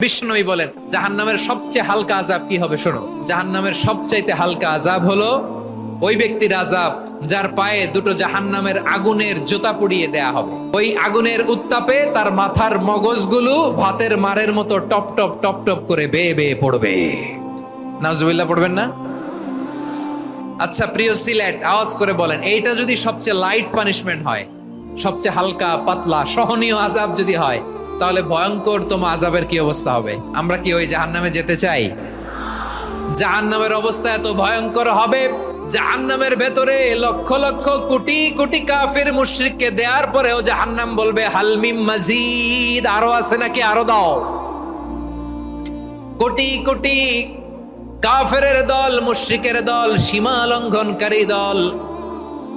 বিষ্ণুই বলেন জাহান্নামের সবচেয়ে হালকা আযাব কি হবে শোনো। জাহান্নামের সবচাইতে হালকা আযাব হলো ওই ব্যক্তির আযাব যার পায়ে দুটো জাহান্নামের আগুনের জুতা পুড়িয়ে দেয়া হবে। ওই আগুনের উত্তাপে তার মাথার মগজগুলো ভাতের মারের মতো টপ টপ টপ টপ করে বেয়ে বেয়ে পড়বে। নাউজুবিল্লাহ পড়বেন না? আচ্ছা প্রিয় সিলেট, আওয়াজ করে বলেন এইটা যদি সবচেয়ে লাইট পানিশমেন্ট হয়, সবচেয়ে হালকা পাতলা সহনীয় আযাব যদি হয়, তাহলে ভয়ঙ্কর তোমার আযাবের কি অবস্থা হবে? আমরা কি ওই জাহান্নামে যেতে চাই? জাহান্নামের অবস্থা এত ভয়ঙ্কর হবে, জাহান্নামের ভেতরে লক্ষ লক্ষ কোটি কোটি কাফির মুশরিককে দেওয়ার পরেও জাহান্নাম বলবে হাল মিন মাজিদ, আরো আছে নাকি, আরো দাও। কোটি কোটি কাফেরের দল, মুশরিকের দল, সীমা লঙ্ঘনকারী দল,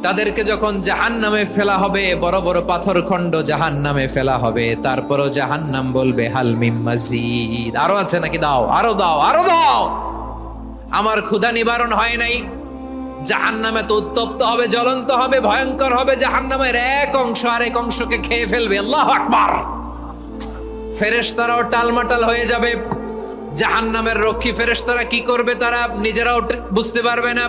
তাদেরকে যখন জাহান্নামে ফেলা হবে, বড় বড় পাথর খণ্ড জাহান্নামে ফেলা হবে, তারপরও জাহান্নাম বলবে হাল মিন মাজিদ, আরো আছে নাকি, দাও, আরো দাও, আরো দাও। আমার ক্ষুধা নিবারণ হয় নাই। জাহান্নামে তো উত্তপ্ত হবে, জ্বলন্ত হবে, ভয়ঙ্কর হবে। জাহান্নামের এক অংশ আরেক অংশকে খেয়ে ফেলবে। আল্লাহু আকবার। ফেরেশতারাও টালমাটাল হয়ে যাবে। জাহান্নামের রক্ষী ফেরেশতারা কি করবে তারা নিজেরাও বুঝতে পারবে না।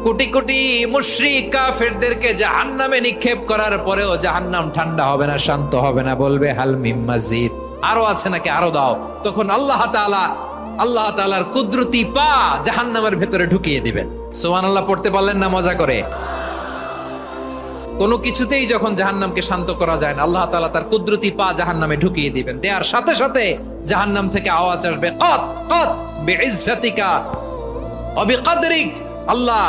কোটি কোটি মুশরিক কাফেরদেরকে জাহান্নামে নিক্ষেপ করার পরেও জাহান্নাম ঠান্ডা হবে না, শান্ত হবে না, বলবে হাল মিন মাজিদ, আরো আছে নাকি, আরো দাও। তখন আল্লাহ তাআলার কুদরতি পা জাহান্নামের ভেতরে ঢুকিয়ে দিবেন। সুবহানাল্লাহ পড়তে পারলেন না মজা করে? কোনো কিছুতেই যখন জাহান্নামকে শান্ত করা যায় না, আল্লাহ তাআলা তার কুদরতি পা জাহান্নামে ঢুকিয়ে দিবেন। দেয়ার সাথে সাথে জাহান্নাম থেকে আওয়াজ আসবে কত কত বিইজ্জাতিকা ওয়া বিকদরিক, আল্লাহ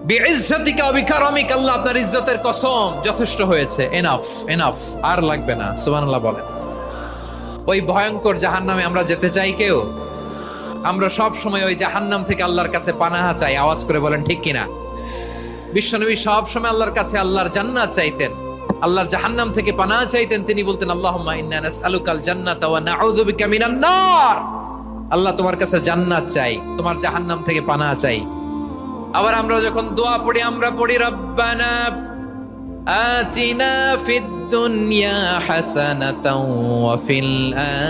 বিইজ্জাতিকা ওয়া বিকারামিক, আল্লাহ আপনার ইজ্জতের কসম, যথেষ্ট হয়েছে, এনাফ এনাফ, আর লাগবে না। সুবহানাল্লাহ বলেন। ওই ভয়ঙ্কর জাহান্নামে আমরা যেতে চাই কেউ? আমরা সব সময় ওই জাহান্নাম থেকে আল্লাহর কাছে পানাহা চাই। আওয়াজ করে বলেন ঠিক কিনা? বিশ্বনবী সব সময় আল্লাহর কাছে আল্লাহর জান্নাত চাইতেন, আল্লাহর জাহান্নাম থেকে পানাহা চাইতেন। তিনি বলতেন আল্লাহুম্মা ইন্না নাসআলুকাল জান্নাতা ওয়া নাউযু বিকা মিনান নার, আল্লাহ তোমার কাছে জান্নাত চাই, তোমার জাহান্নাম থেকে পানাহা চাই। আবার আমরা যখন দোয়া পড়ি, আমরা পড়ি রব্বানা আতিনা ফিদ দুনিয়া হাসানাতাও ওয়া ফিল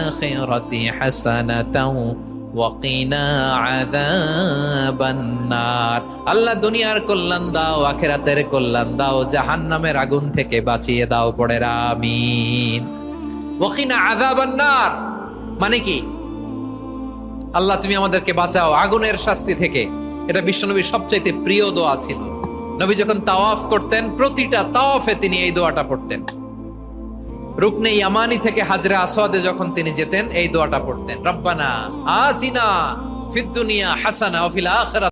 আখিরাতি হাসানাতাও ওয়া কিনা আযাবান নার, আল্লাহ দুনিয়ার কল্যাণ দাও, আখিরাতের কল্যাণ দাও, জাহান্নামের আগুন থেকে বাঁচিয়ে দাও। পড়ে আমিন। ওয়া কিনা আযাবান নার মানে কি? আল্লাহ তুমি আমাদেরকে বাঁচাও আগুনের শাস্তি থেকে। এটা বিশ্বনবীর সবচাইতে প্রিয় দোয়া ছিল। নবী যখন তাওয়াফ করতেন, প্রতিটা তাওয়াফে তিনি এই দোয়াটা পড়তেন। রুকনে ইয়ামানি থেকে হাজরে আসওয়াদে যখন তিনি যেতেন, এই দোয়াটা পড়তেন, রব্বানা আতিনা ফিদ দুনিয়া হাসানা ওয়া ফিল আখিরাতি